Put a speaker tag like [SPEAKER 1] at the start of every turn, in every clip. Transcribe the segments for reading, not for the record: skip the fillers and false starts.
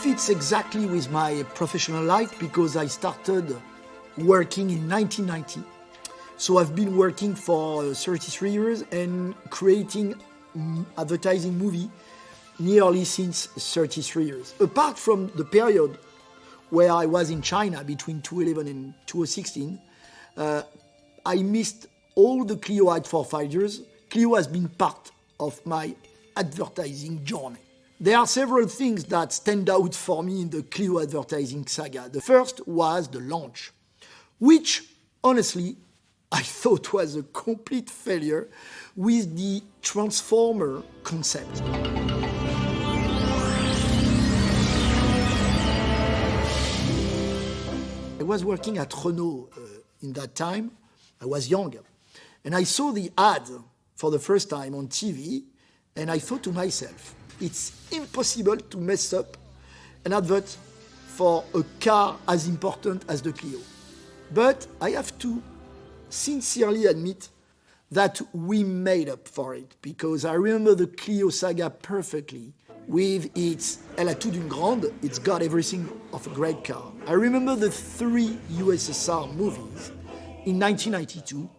[SPEAKER 1] fits exactly with my professional life because I started working in 1990. So I've been working for 33 years and creating advertising movie nearly since 33 years. Apart from the period where I was in China between 2011 and 2016, I missed all the Clio ads for 5 years. Clio has been part of my advertising journey. There are several things that stand out for me in the Clio advertising saga. The first was the launch, which, honestly, I thought was a complete failure with the transformer concept. I was working at Renault in that time. I was young. And I saw the ad for the first time on TV, and I thought to myself, it's impossible to mess up an advert for a car as important as the Clio. But I have to sincerely admit that we made up for it, because I remember the Clio saga perfectly with its Elle a tout d'une grande, it's got everything of a great car. I remember the 3 USSR movies in 1992,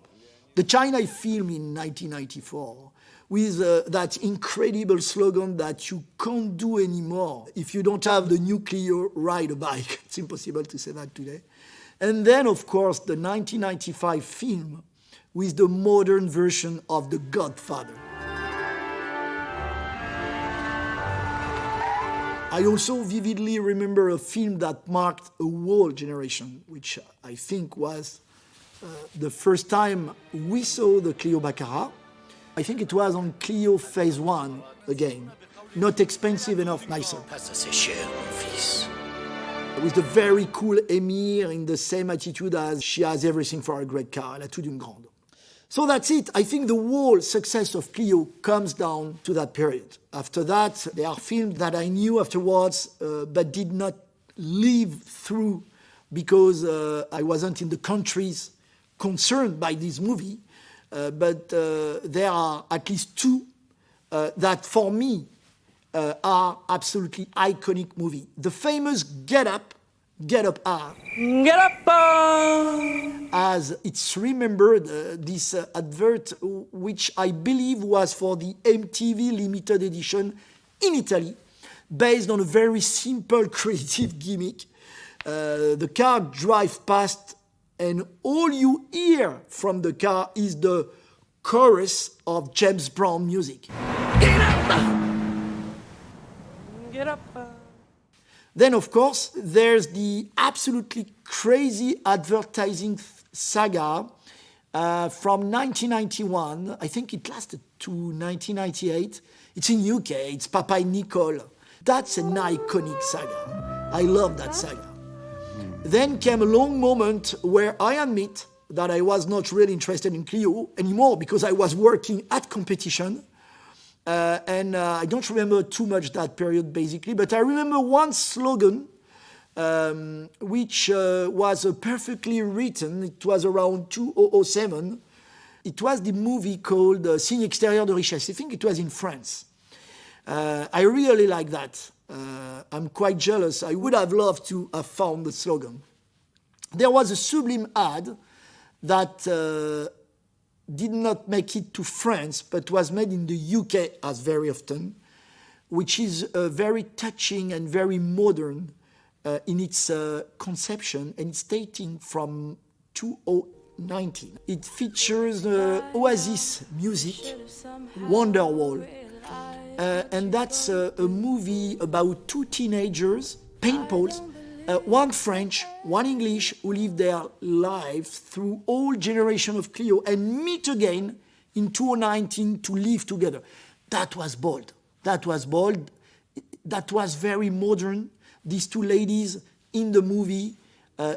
[SPEAKER 1] the China film in 1994, with that incredible slogan that you can't do anymore if you don't have the new Clio, ride a bike. It's impossible to say that today. And then, of course, the 1995 film with the modern version of The Godfather. I also vividly remember a film that marked a whole generation, which I think was the first time we saw the Clio Baccarat. I think it was on Clio Phase 1 again. Not expensive enough, nicer. With the very cool Emir in the same attitude as she has everything for a great car, Elle a tout d'une grande. So that's it. I think the whole success of Clio comes down to that period. After that, there are films that I knew afterwards but did not live through because I wasn't in the countries concerned by this movie. But there are at least 2 that for me are absolutely iconic movie. The famous Get Up are. Get Up! As it's remembered, this advert, which I believe was for the MTV limited edition in Italy, based on a very simple creative gimmick. The car drives past and all you hear from the car is the chorus of James Brown music. Get up! Get up! Then, of course, there's the absolutely crazy advertising saga from 1991. I think it lasted to 1998. It's in UK. It's Papa and Nicole. That's an iconic saga. I love that saga. Then came a long moment where I admit that I was not really interested in Clio anymore because I was working at competition. And I don't remember too much that period, basically. But I remember one slogan which was perfectly written. It was around 2007. It was the movie called Signe extérieur de richesse. I think it was in France. I really like that. I'm quite jealous. I would have loved to have found the slogan. There was a sublime ad that did not make it to France, but was made in the UK, as very often, which is very touching and very modern in its conception, and it's dating from 2019. It features Oasis music, Wonderwall. And that's a movie about 2 teenagers, paintballs, one French, one English, who live their lives through all generations of Clio and meet again in 2019 to live together. That was bold. That was bold. That was very modern. These 2 ladies in the movie,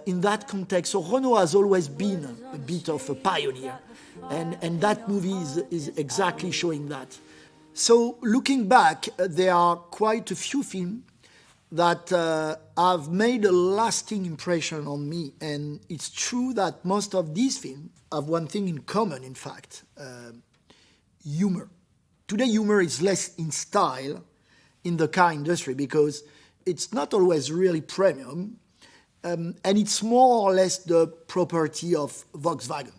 [SPEAKER 1] in that context. So Renault has always been a bit of a pioneer. And that movie is exactly showing that. So looking back, there are quite a few films that have made a lasting impression on me. And it's true that most of these films have one thing in common, in fact, humor. Today, humor is less in style in the car industry because it's not always really premium, and it's more or less the property of Volkswagen.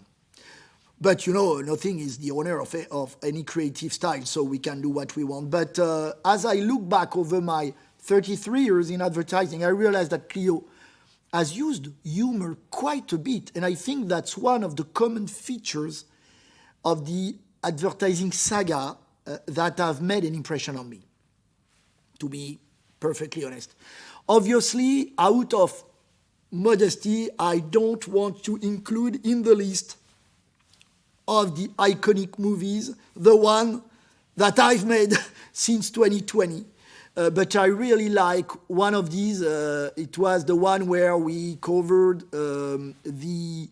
[SPEAKER 1] But nothing is the owner of any creative style, so we can do what we want. But as I look back over my 33 years in advertising, I realized that Clio has used humor quite a bit, and I think that's one of the common features of the advertising saga that have made an impression on me, to be perfectly honest. Obviously, out of modesty, I don't want to include in the list of the iconic movies the one that I've made since 2020. But I really like one of these. It was the one where we covered the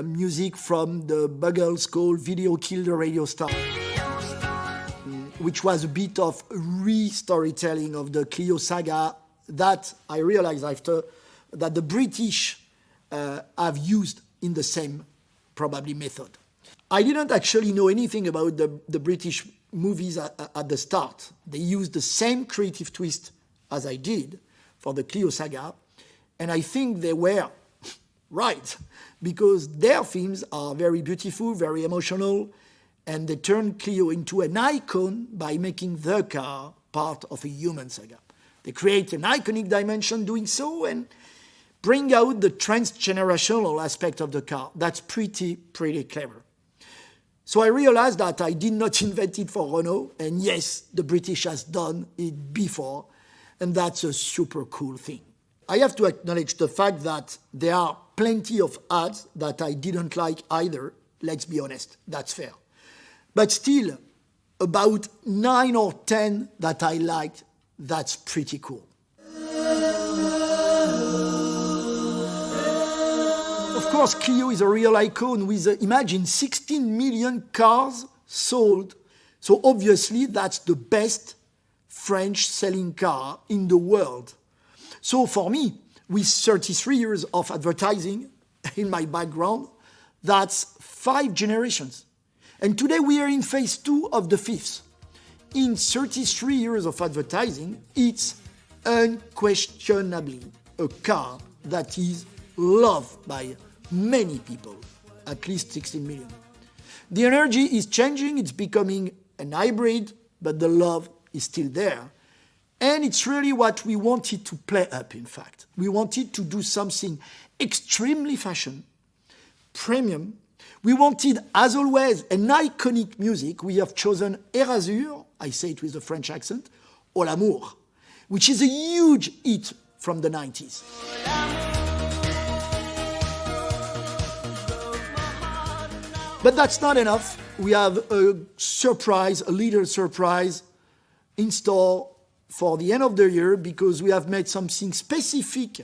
[SPEAKER 1] music from the Buggles called Video Killed the Radio Star, which was a bit of re-storytelling of the Clio saga that I realized after that the British have used in the same, probably, method. I didn't actually know anything about the British movies at the start. They used the same creative twist as I did for the Clio saga, and I think they were right, because their films are very beautiful, very emotional, and they turned Clio into an icon by making the car part of a human saga. They create an iconic dimension doing so and bring out the transgenerational aspect of the car. That's pretty clever. So I realized that I did not invent it for Renault, and yes, the British has done it before, and that's a super cool thing. I have to acknowledge the fact that there are plenty of ads that I didn't like either, let's be honest, that's fair. But still, about 9 or 10 that I liked, that's pretty cool. Of course, Clio is a real icon with, imagine, 16 million cars sold. So obviously, that's the best French selling car in the world. So for me, with 33 years of advertising in my background, that's 5 generations. And today we are in phase 2 of the 5th. In 33 years of advertising, it's unquestionably a car that is loved by many people, at least 16 million. The energy is changing, it's becoming an hybrid, but the love is still there. And it's really what we wanted to play up, in fact. We wanted to do something extremely fashion, premium. We wanted, as always, an iconic music. We have chosen Erasure, I say it with a French accent, or L'amour, which is a huge hit from the 90s. But that's not enough. We have a surprise, a little surprise in store for the end of the year, because we have made something specific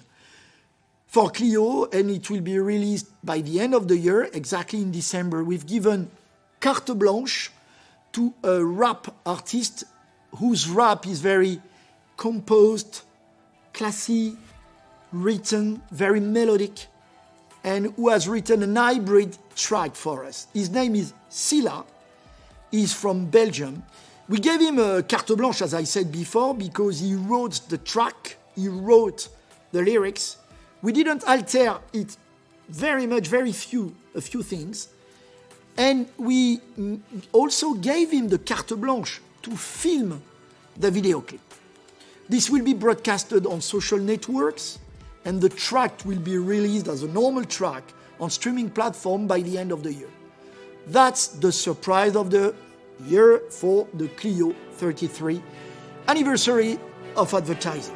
[SPEAKER 1] for Clio, and it will be released by the end of the year, exactly in December. We've given carte blanche to a rap artist whose rap is very composed, classy, written, very melodic, and who has written an hybrid track for us. His name is Silla. He's from Belgium. We gave him a carte blanche, as I said before, because he wrote the track, he wrote the lyrics. We didn't alter it very much, a few things. And we also gave him the carte blanche to film the video clip. This will be broadcasted on social networks, and the track will be released as a normal track on streaming platform by the end of the year. That's the surprise of the year for the Clio 33 anniversary of advertising.